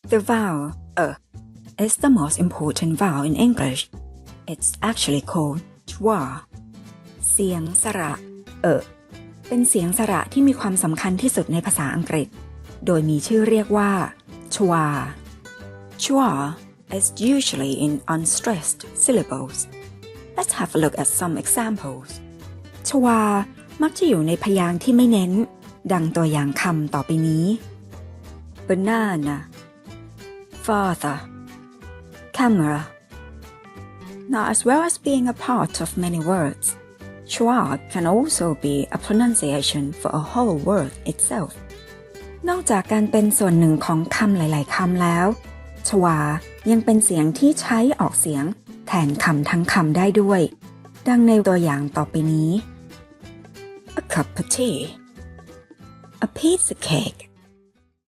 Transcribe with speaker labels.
Speaker 1: The vowel is the most important vowel in English. It's actually called schwa. เสียงสระเป็นเสียงสระที่มีความสำคัญที่สุดในภาษาอังกฤษโดยมีชื่อเรียกว่า schwa. Schwa is usually in unstressed syllables. Let's have a look at some examples. schwa มักจะอยู่ในพยางค์ที่ไม่เน้นดังตัวอย่างคำต่อไปนี้ banana, father, camera. Now, as well as being a part of many words, schwa can also be a pronunciation for a whole word itself. นอกจากการเป็นส่วนหนึ่งของคำหลายๆคำแล้วschwaยังเป็นเสียงที่ใช้ออกเสียงแทนคำทั้งคำได้ด้วยดังในตัวอย่างต่อไปนี้ A cup of tea, a pizza cake,